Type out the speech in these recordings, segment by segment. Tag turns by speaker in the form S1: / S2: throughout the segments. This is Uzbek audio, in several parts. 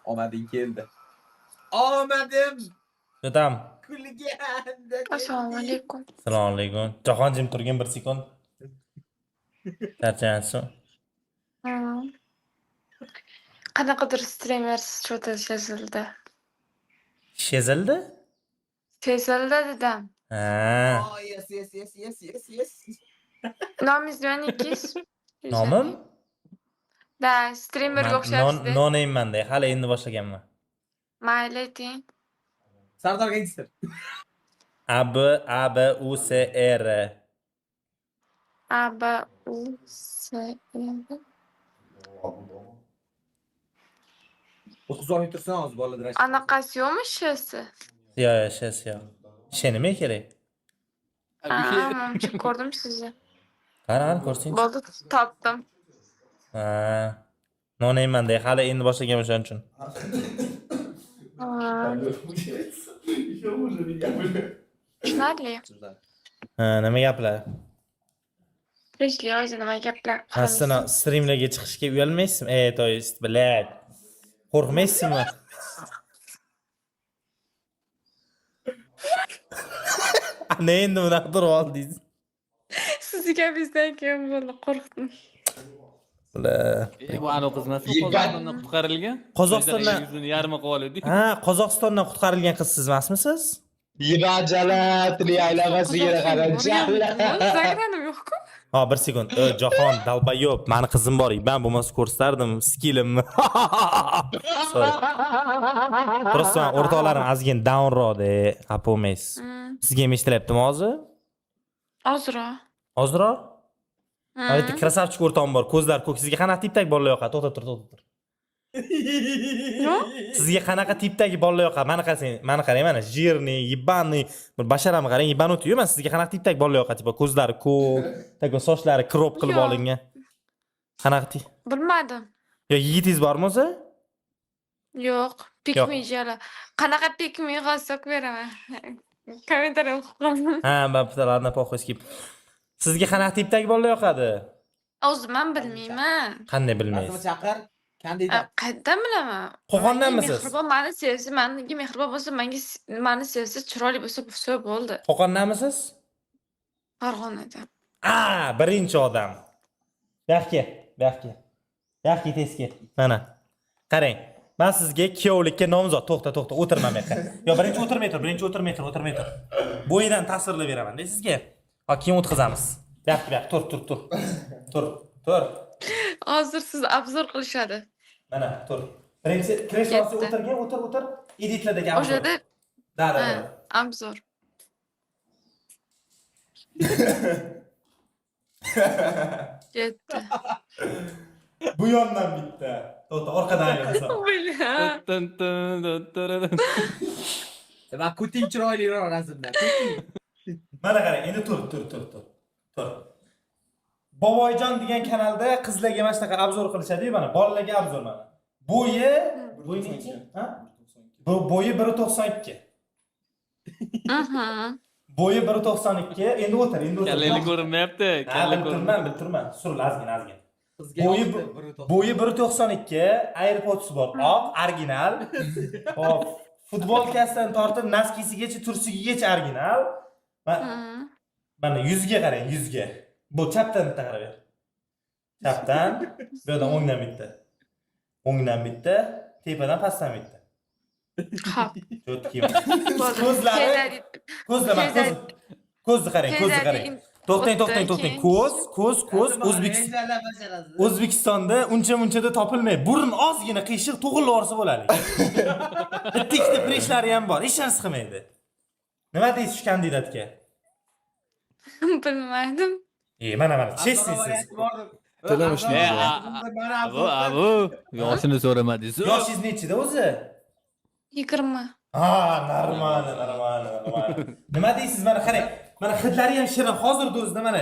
S1: Omading keldi. Omadim
S2: Yo'tam.
S1: kulganda.
S3: Assalomu alaykum.
S2: Assalomu alaykum. Jahon jim turgin 1 sekund. Charchagansiz.
S3: Qanaqadir streamer что-то sezildi.
S2: Sezildi?
S3: Sezildi dedim.
S2: Ha.
S1: Oh, yes.
S3: Nomingiz nimaningiz?
S2: Nomim?
S3: Da, streamerga o'xshayapsiz.
S2: Non neyman de. Hali endi boshlaganman.
S3: Mayli ayting.
S1: Sardor Gangster.
S2: A B U S R.
S3: A B U S E.
S1: 30 oy tursan hozir bolalar.
S3: Anaqasi yo'qmi shisi?
S2: Yo'q, shes yo'q. She nima kerak?
S3: Manimcha ko'rdim sizni.
S2: Qara, ko'rsang.
S3: Bo'ldi, topdim.
S2: Ha. Non neyman de. Hali endi boshlaganman o'shaning uchun.
S3: Tushunarli.
S2: Ha, nima gaplar?
S3: Prishli o'zi nima gaplar?
S2: Asana streamlarga chiqishga uyalmaysizmi? To есть, блядь. Qo'rqmaysizmi? Ana endi bunaqa turib oldingiz.
S3: Sizni gapingizdan keyin bo'ldi, qo'rqdim.
S2: Bular.
S4: Bu aniq xizmat Qozog'istondan qutqarilgan.
S2: Qozog'istondan
S4: yuzini yarmi qilib oldik.
S2: Ha, Qozog'istondan qutqarilgan qiz siz emasmisiz?
S5: Yirajalat, riyaylamasiga qarangchi.
S3: Zagranim yo'q-ku.
S2: Ha, 1 sekund. Jahon dalbayob, meni qizim bor. Ben bo'lmasa ko'rsardim skillimni. Sorry. Просто o'rtoqlarim ozgin downroad xafa bo'lmaysiz. Sizga ham eshitilyaptimi hozir?
S3: Ozroq.
S2: Ozroq? Aytdi, krasavchik o'rtog'im bor. Ko'zlar ko'k. Sizga qanaqa tipdagi bolalar yoqadi? To'xta tur. Sizga qanaqa tipdagi bolalar yoqadi? Mani qarang, mana jirni, yibanni, bir basharamni qarang, yibanut-yu. Men sizga qanaqa tipdagi bolalar yoqadi? Tipo ko'zlari ko'k, tako sochlari crop qilib olingan. Qanaqa tip?
S3: Bilmadim.
S2: Yo, yigitingiz bormi o'zi?
S3: Yo'q, pikmi jala. Qanaqa pikmi g'azok beraman. Kommentariy o'qib qolaman.
S2: Ha, men pitalarni poxo'z kiyib. Sizga qanaqa tipdagi bolalar yoqadi?
S3: O'zi men bilmayman.
S2: Qanday bilmaysiz?
S1: Rasmi chaqir. Kandidat.
S3: Qayerdan bilaman?
S2: Qo'qondanmisiz?
S3: Mehribon meni sevsa, menga mehribon bo'lsa, meni sevsa, chiroyli bo'lsa, bo'ldi.
S2: Qo'qondanmisiz?
S3: Farg'onadan.
S2: Birinchi odam. Yaxki tezki. Mana. Qarang. Men sizga kuyovlikka nomzod. To'xta, o'tirma men yoqqa. Yo, birinchi o'tirmay tur. Bo'yidan ta'sirli beraman-da sizga. Ha, keyin o'tkazamiz. Yaxki, tur.
S3: Hozir siz obzor qilishadi.
S2: Mana, tur. Birinchi kreslosiga o'tirgan, o'tir. Editlardagi obzor.
S3: O'shada
S2: Da.
S3: obzor. Ketdi.
S2: Bu yondan bitta. To'xta, orqadan aylansa.
S1: Ben kuting chiroyliroq rasmdan.
S2: Mana qarang, endi tur. Boboyjon degan kanalda qizlarga mana shunaqa obzor qilishadi-yu, mana bolalarga obzor mana. Bo'yi necha? Ha? Bo'yi 1.92. Bo'yi 1.92. Endi o'tir.
S4: Kallangni ko'rinmayapti.
S2: Biltirman. Sur ozgin. Bo'yi 1.92, AirPods bor, oq, original. Hop, futbolkasidan tortib naskisigacha, tursigigacha original. Mana yuzga qarang, yuzga. Bu chapdan bitta qarab ber. Chapdan, bu yerdan o'ngdan bitta, tepadan pastdan bitta.
S3: Xo'p.
S2: Cho'tki. Ko'zni qarang. To'xtang. Ko'z. O'zbekistonda uncha-munchada topilmaydi. Burun ozgina qiyshiq to'g'rilib olsa bo'ladi. Bitta preshlari ham bor, hech narsa qilmaydi. Nima deysiz shu kandidatga?
S3: Bilmadim.
S2: Mana, chesiz.
S5: To'lamush.
S4: Abu, yoshini so'ramadingiz.
S2: Yoshingiz nechida o'zi?
S3: 20.
S2: Normal. Nima deysiz? Mana qarang. Mana hidlari ham shirin. Hozirda o'zida mana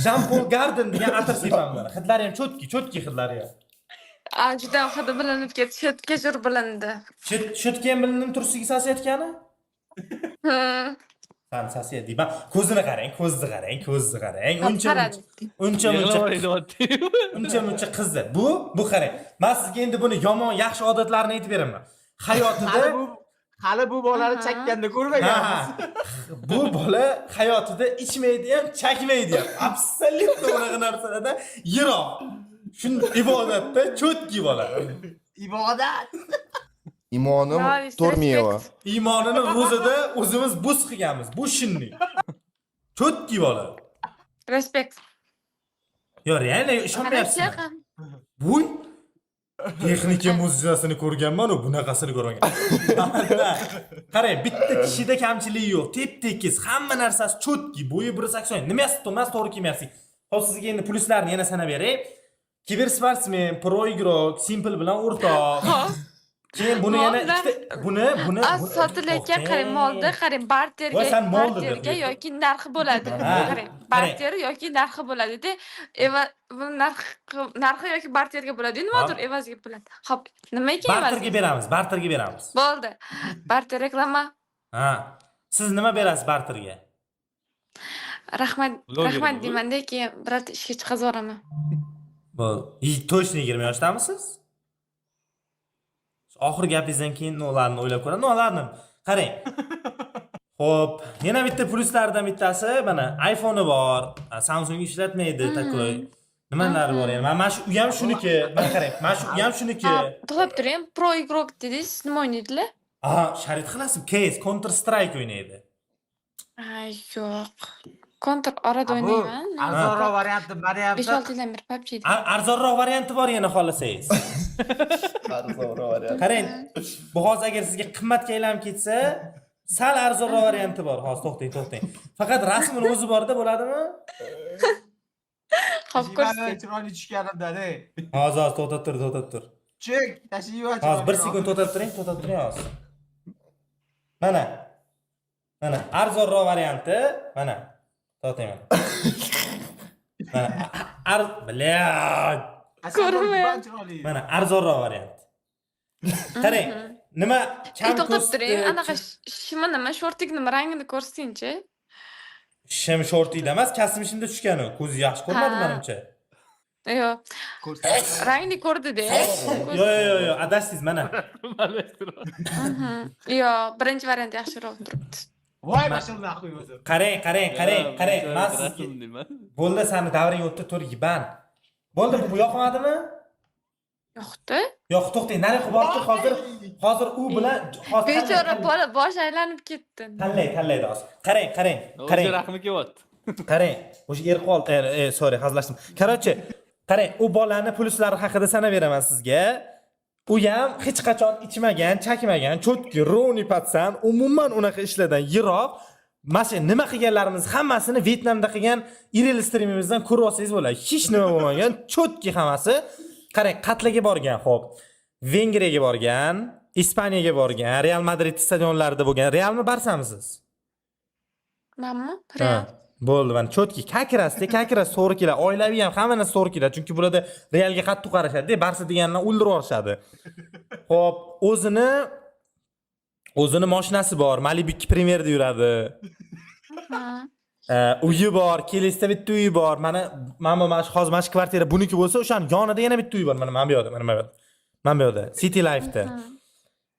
S2: Jean-Paul Garden degan atir sepamiz mana. Hidlari ham cho'tki hidlari ham.
S3: Juda hidi bilinib ketdi, shotga bilindi.
S2: Shotga ham bilinib tursiga sasayotgani? Tam sasiya deyman. Ko'zini qarang, ko'zni qarang, ko'zni qarang. Uncha muncha qizni. Bu qarang. Men sizga endi buni yomon, yaxshi odatlarini aytib beraman. Hayotida
S1: Hali bu bolani chakkanda ko'rmaganmiz.
S2: bu bola hayotida ichmaydi ham, chakmaydi ham. Absolyutno unaqa narsalardan yiroq. Shun ibodatda cho'tki bola.
S1: Ibodat.
S6: Imonim Tormiyeva.
S2: Iymonini ro'zada o'zimiz buz qilganmiz. Bu shinni. Cho'tki bola.
S3: Respekt.
S2: Yo, real ishonmayapsiz. Bu texnika muzejasini ko'rganman-ku, bunaqasini ko'rmagan. Qarang, bitta kishida kamchilik yo'q. Tep-tekis, hamma narsasi cho'tki, bo'yi 1.80. Nimasi to'mas, to'g'ri kelmayapsiz. Hozir sizga endi pluslarni yana sanab beray. Kibersportsmen, pro igrok, simple bilan o'rtoq. Keyin buni yana ikkita buni
S3: sotilayotgan qarang, molda qarang, barterga yoki narxi bo'ladi. Qarang, barter yoki narxi bo'ladi-da. Bu narxi yoki barterga bo'ladi. Nimadir evaziga bo'ladi. Xo'p, nima ekan evaziga?
S2: Barterga beramiz.
S3: Bo'ldi. Barter reklama.
S2: Ha. Siz nima berasiz barterga?
S3: Rahmat deyman-da, keyin birorta ishga chiqazib yuboraman.
S2: Bo'ldi. Точно 20 yoshdamisiz? Oxir gapingizdan keyin ularni o'ylab ko'raman. Ularni qarang. Xo'p, yana bitta pluslardan bittasi, mana iPhone'i bor, Samsung ishlatmaydi, takoy. Nimalari bor endi? Mana shu u ham shuniki. Mana qarang, mana shu u ham shuniki.
S3: To'xtab turing, pro igrok dedingiz, nima o'ynaydilar?
S2: Sharit qilasizmi? Case Counter Strike o'ynaydi.
S3: Yo'q. Counter orada o'ynayman.
S1: Arzonroq varianti beryapti.
S3: 5-6 yildan beri PUBG.
S2: Arzonroq varianti bor yana xohlasangiz.
S6: Arzonroq variant.
S2: Qarang, bu hozir agar sizga qimmatga aylanib ketsa, sal arzonroq varianti bor. Hozir to'xtang. Faqat rasmini o'zi borda bo'ladimi?
S3: Xo'p, ko'rsating.
S1: Chiroyli tushganimda-da.
S2: Hozir to'xtab tur.
S1: Chek, tashiva.
S2: Hozir 1 sekund to'xtab turing hozir. Mana. Arzonroq varianti, mana. To'xtang.
S3: Ko'rmayman.
S2: Mana arzonroq variant. Qarang, nima kam
S3: to'xtab turing, anaqa shima nima, shortik nima rangini ko'rsating-chi.
S2: Shim shortida emas, kasmishimda tushgan u. Ko'zi yaxshi ko'rmadi menimcha.
S3: Yo'q. Rangni ko'rdi-da.
S2: Yo'q, adashsiz mana.
S3: Yo'q, birinchi variant yaxshiroq turibdi.
S1: Voy mashallah qo'y o'zi.
S2: Qarang. Men sizga bo'ldi, seni davring o'tdi, to'r yiban. Bo'ldi, bu yoqmadimi?
S3: Yo'qdi.
S2: Yo'q, to'xtang, nari bordi, hozir u bilan
S3: Bechora bola bosh aylanib ketdi.
S2: Tanlaydi hozir. Qarang.
S4: O'zi rahmi kelyapti.
S2: Qarang, o'sha erqol, sorry, hazillashdim. Qarochi, qarang, u bolani puluslari haqida sanab beraman sizga. U ham hech qachon ichmagan, chakmagan, cho'tki, rovni patsan, umuman unaqa ishlardan yiroq. Mana nima qilganlarimiz hammasini Vyetnamda qilgan iril streamimizdan ko'rib olsangiz bo'ladi. Hech nima bo'lmagan, cho'tki hammasi. Qarang, Qatlaga borgan, xo'p. Vengriyaga borgan, Ispaniyaga borgan, Real Madrid stadionlarida bo'lgan. Realmi, Barsami siz?
S3: Menmi? Real.
S2: Bo'ldi, mana cho'tki, kakras to'g'ri keladi. Oilaviy ham hamma narsa to'g'ri keladi, chunki bularda Realga qattiq qarashadi, Barsa degandan o'ldirib yuborishadi. Xo'p, o'zini mashinasi bor, Malibu 2 Premierda yuradi. Uyi bor, Kelesda bitta uyi bor. Mana hozir mana shu kvartira buniki bo'lsa, o'shaning yonida yana bitta uy bor. Mana bu yerda, mana bu yerda. City Life'da.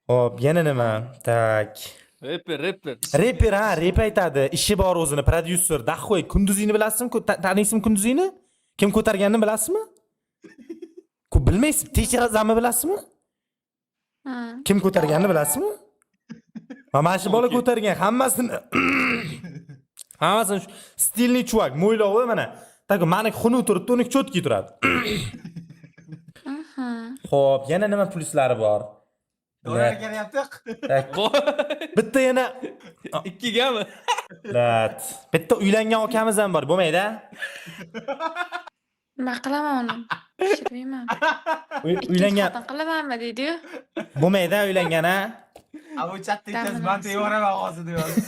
S2: Xo'p, yana nima? Tak. Reper aytadi. Ishi bor o'zini, prodyuser. Daxo'y, Kunduzini bilasizmi? Taniysizmi Kunduzini? Kim ko'targanini bilasizmi? Bilmaysiz, Techrazamni bilasizmi? Kim ko'targanini bilasizmi? Mana shu bola ko'targan hammasini. Hammasini stilli chuvak, mo'ylovi mana. Tako mani xunu turibdi, uni cho'tki turadi. Xo'p, yana nima pluslari bor?
S1: Dolar kelyapti.
S2: Bitta yana
S4: 2 gami?
S2: Lat. Bitta uylangan akamiz ham bor, bo'lmaydi-a?
S3: Nima qilaman uni? Pishirmayman.
S2: Uylangan.
S3: Qilamanmi deydi-yu.
S2: Bo'lmaydi-a uylangan-a?
S1: Bu chatda ikkitasi banta yuboraman hozir deyapti.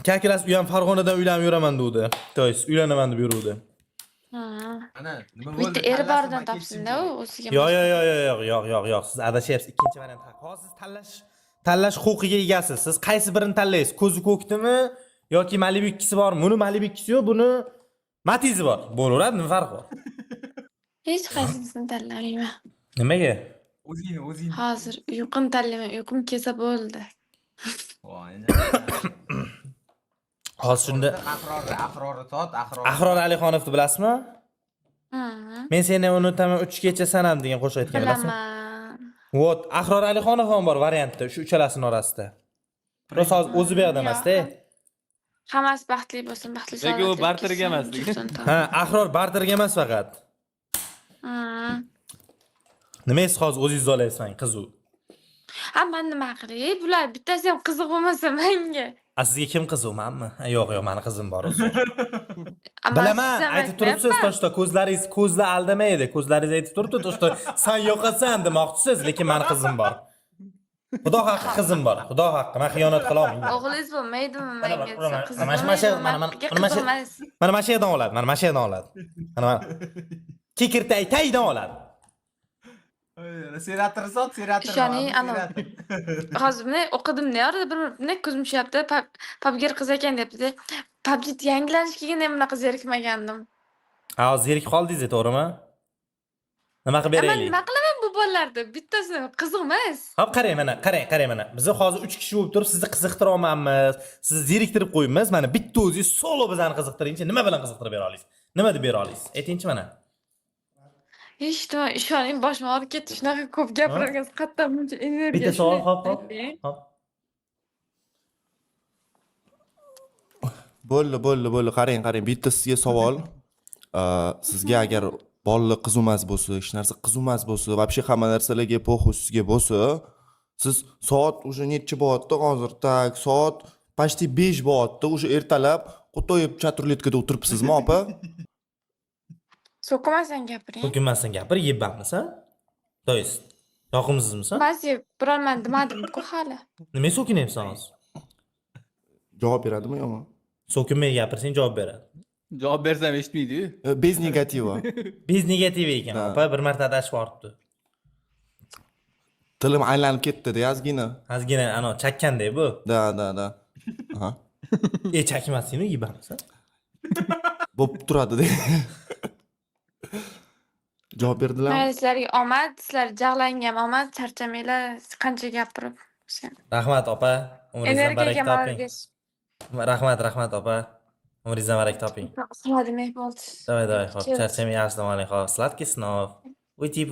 S2: Kakras u ham Farg'onadan uylanib yuraman dedi. To'ys, uylanaman deb yuruvdi.
S1: Ana, nima
S3: Bitta
S1: bo'ldi?
S3: eri boridan
S1: Tanlasam,
S3: topsin-da u o'ziga.
S2: Yo'q. Siz adashyapsiz. Ikkinchi variant haq. Hozir tanlash huquqiga egasiz. Siz qaysi birini tanlaysiz? Ko'zi ko'kdimi yoki Malibu 2si bormi? Buni Malibu 2si yo'q, buni Matizi bor. Bo'laveradi, nima farqi bor?
S3: Hech qaysisini tanlamayman.
S2: Nimaga?
S1: O'zingni.
S3: Hozir uyqum tanlayman, uyqum kelsa bo'ldi.
S1: Voy.
S2: Hozir shunda
S1: Ahrori tot,
S2: Ahror Alixonovni bilasizmi? Men seni unutaman 3 gacha sanam degan qo'shiq aytgan bilasizmi?
S3: Bilaman.
S2: Vot, Ahror Alixonov ham bor variantda, shu uchalasining orasida. Rosa o'zi bu yoqda emas-da.
S3: Hammasi baxtli bo'lsin, baxtli
S4: Lekin u
S3: salomatlik
S4: barterga
S3: kelsin,
S4: emas.
S3: tursin, top.
S2: Ha, Ahror barterga emas faqat. Nima siz hozir o'zingiz olaysiz qizu?
S3: Ha, men nima qilay? Bular bittasi ham qiziq bo'lmasa menga.
S2: Sizga kim qiziq, menmi? Yo'q, meni qizim bor o'zi. Bilaman, aytib turibsiz, toshda ko'zlar aldamaydi. Ko'zlaringiz aytib turibdi, toshda sen yo'qasan demoqchisiz, lekin meni qizim bor. Xudo haqqi qizim bor. Xudo haqqi, men xiyonat qila olmayman.
S3: O'g'lingiz bo'lmaydimi menga?
S2: Mana mana shu yerdan oladi, mana shu yerdan oladi. Mana kekirtay taydan oladi.
S1: Serator sot, serator.
S3: Ishoning, hozir men o'qidim-da, orada bir ko'zim tushyapti. Pabgir qiz ekan debdi. PUBG yangilanish kelganda bunaqa zerikmagandim.
S2: Ha, zerikib qoldingiz, to'g'rimi? Nima qilib
S3: Men
S2: beraylik?
S3: nima qilaman bu bolalarda? Bittasi qiziq emas.
S2: Hop, qarang mana. Biz hozir 3 kishi bo'lib turib, sizni qiziqtira olmaymiz. Sizni zeriktirib qo'yamiz. Mana bitta o'zingiz solo bizani qiziqtiringchi. Nima bilan qiziqtirib bera olasiz? Nima deb bera olasiz? Aytingchi mana.
S3: Eshitdim, ishoning boshim og'rib ketdi. Shunaqa ko'p gapirgansiz, qayerdan buncha energiya.
S2: Bitta savol, hop.
S6: Bo'ldi. Qarang. Bitta sizga savol. Sizga agar bolalar qizumas bo'lsa, hech narsa qizumas bo'lsa, вообще hamma narsalarga poxu sizga bo'lsa, siz soat уже necha bo'lyapti hozir? Tak, soat почти 5 bo'lyapti. Уже ertalab qo'toyib chaturletkada o'tiribsizmi, opa?
S3: So'kimasdan gapiring.
S2: So'kinmasdan gapir, yeb baqmisan? To'yis. Yoqimsizmisan?
S3: Bas yeb, birorman demadim-ku hali.
S2: Nima so'kinyapsan hozir?
S6: Javob beradimi yo'qmi?
S2: So'kinmay gapirsang javob beradi.
S4: Javob bersam eshitmaydi-yu.
S6: Bez negativa.
S2: Biz negativ ekan, opa, bir marta adashib boribdi.
S6: Tilim aylanib ketdi-da, ozgina.
S2: Ozgina chakkanda bu.
S6: Da. Aha.
S2: Chakmasin-u, yeb baqmisan?
S6: Bo'p turadi-da. Javob berdilar.
S3: Mayli, sizlarga omad, sizlar jag'langan omad, charchamanglar, qancha gapirib.
S2: Rahmat, opa. Umringizdan
S3: Energiyaga
S2: barak toping.
S3: malak
S2: Rahmat, opa. Umringizdan barak toping.
S3: Sima demak bo'ldi.
S2: Давай, hop, charchamay, assalomu alaykum. Sladkий снов. Уйти.